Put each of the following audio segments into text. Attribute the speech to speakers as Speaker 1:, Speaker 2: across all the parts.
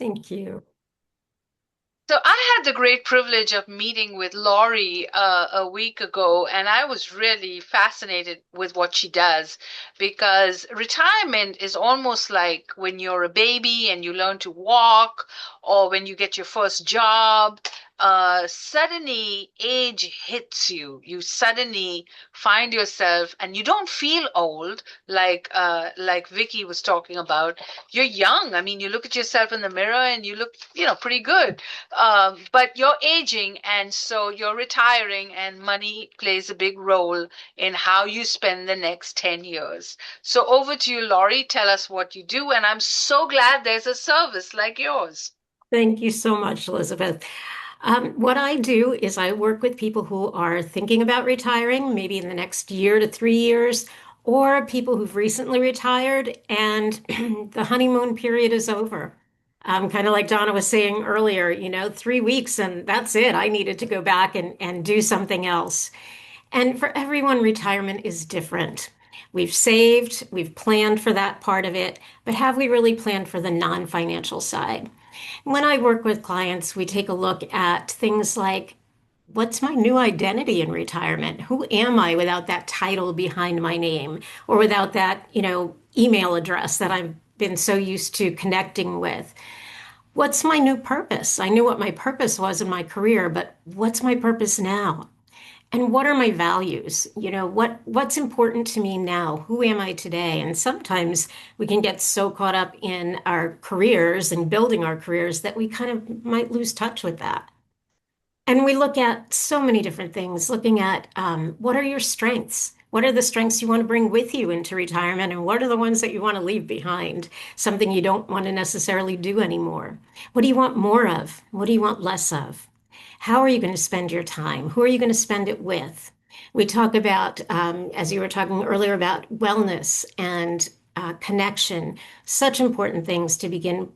Speaker 1: Thank you.
Speaker 2: So I had the great privilege of meeting with Laurie a week ago, and I was really fascinated with what she does because retirement is almost like when you're a baby and you learn to walk, or when you get your first job. Suddenly age hits you. You suddenly find yourself, and you don't feel old like Vicky was talking about. You're young. I mean, you look at yourself in the mirror and you look, pretty good, but you're aging, and so you're retiring, and money plays a big role in how you spend the next 10 years. So over to you, Laurie. Tell us what you do, and I'm so glad there's a service like yours.
Speaker 1: Thank you so much, Elizabeth. What I do is I work with people who are thinking about retiring, maybe in the next year to 3 years, or people who've recently retired and the honeymoon period is over. Kind of like Donna was saying earlier, 3 weeks and that's it. I needed to go back and do something else. And for everyone, retirement is different. We've saved, we've planned for that part of it, but have we really planned for the non-financial side? When I work with clients, we take a look at things like what's my new identity in retirement? Who am I without that title behind my name or without that, email address that I've been so used to connecting with? What's my new purpose? I knew what my purpose was in my career, but what's my purpose now? And what are my values? What's important to me now? Who am I today? And sometimes we can get so caught up in our careers and building our careers that we kind of might lose touch with that. And we look at so many different things, looking at what are your strengths? What are the strengths you want to bring with you into retirement? And what are the ones that you want to leave behind? Something you don't want to necessarily do anymore. What do you want more of? What do you want less of? How are you going to spend your time? Who are you going to spend it with? We talk about, as you were talking earlier, about wellness and connection, such important things to begin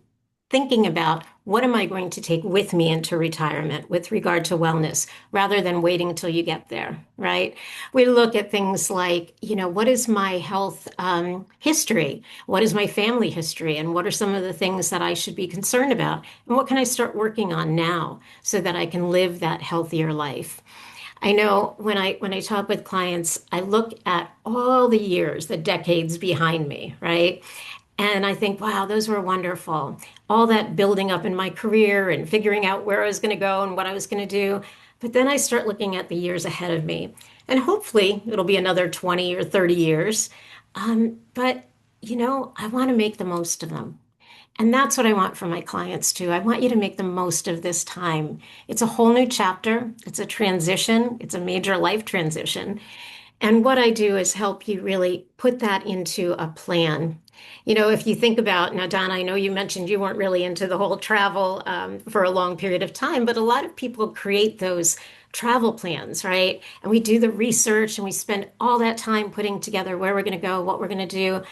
Speaker 1: thinking about what am I going to take with me into retirement with regard to wellness rather than waiting until you get there, right? We look at things like, what is my health history? What is my family history? And what are some of the things that I should be concerned about? And what can I start working on now so that I can live that healthier life? I know when I talk with clients, I look at all the years, the decades behind me, right? And I think, wow, those were wonderful. All that building up in my career and figuring out where I was going to go and what I was going to do. But then I start looking at the years ahead of me. And hopefully it'll be another 20 or 30 years. But I want to make the most of them. And that's what I want for my clients too. I want you to make the most of this time. It's a whole new chapter. It's a transition. It's a major life transition. And what I do is help you really put that into a plan. If you think about now, Donna, I know you mentioned you weren't really into the whole travel for a long period of time, but a lot of people create those travel plans, right? And we do the research and we spend all that time putting together where we're going to go, what we're going to do,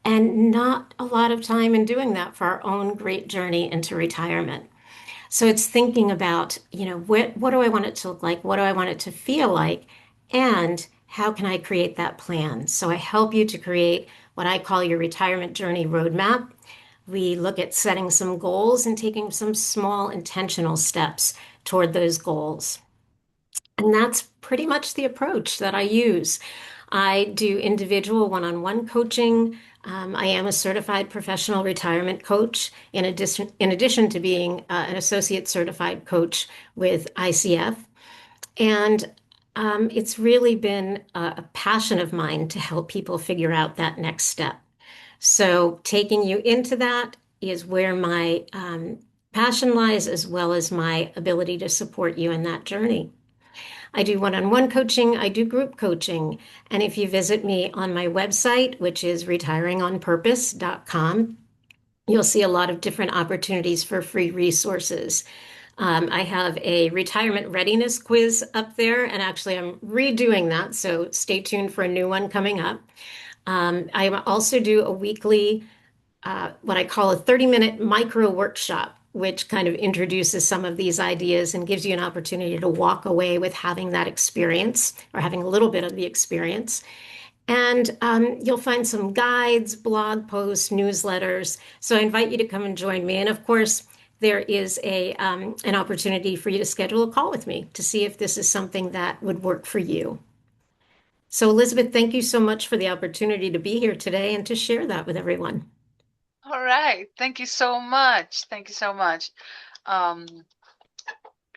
Speaker 1: and not a lot of time in doing that for our own great journey into retirement. So it's thinking about, what do I want it to look like? What do I want it to feel like? And how can I create that plan? So I help you to create what I call your retirement journey roadmap. We look at setting some goals and taking some small intentional steps toward those goals. And that's pretty much the approach that I use. I do individual one-on-one coaching. I am a certified professional retirement coach in addition to being an associate certified coach with ICF. And it's really been a passion of mine to help people figure out that next step. So taking you into that is where my passion lies, as well as my ability to support you in that journey. I do one-on-one coaching, I do group coaching. And if you visit me on my website, which is retiringonpurpose.com, you'll see a lot of different opportunities for free resources. I have a retirement readiness quiz up there, and actually, I'm redoing that. So stay tuned for a new one coming up. I also do a weekly what I call a 30-minute micro workshop, which kind of introduces some of these ideas and gives you an opportunity to walk away with having that experience or having a little bit of the experience. And you'll find some guides, blog posts, newsletters. So I invite you to come and join me. And of course, there is an opportunity for you to schedule a call with me to see if this is something that would work for you. So, Elizabeth, thank you so much for the opportunity to be here today and to share that with everyone.
Speaker 2: All right. Thank you so much. Thank you so much. Um,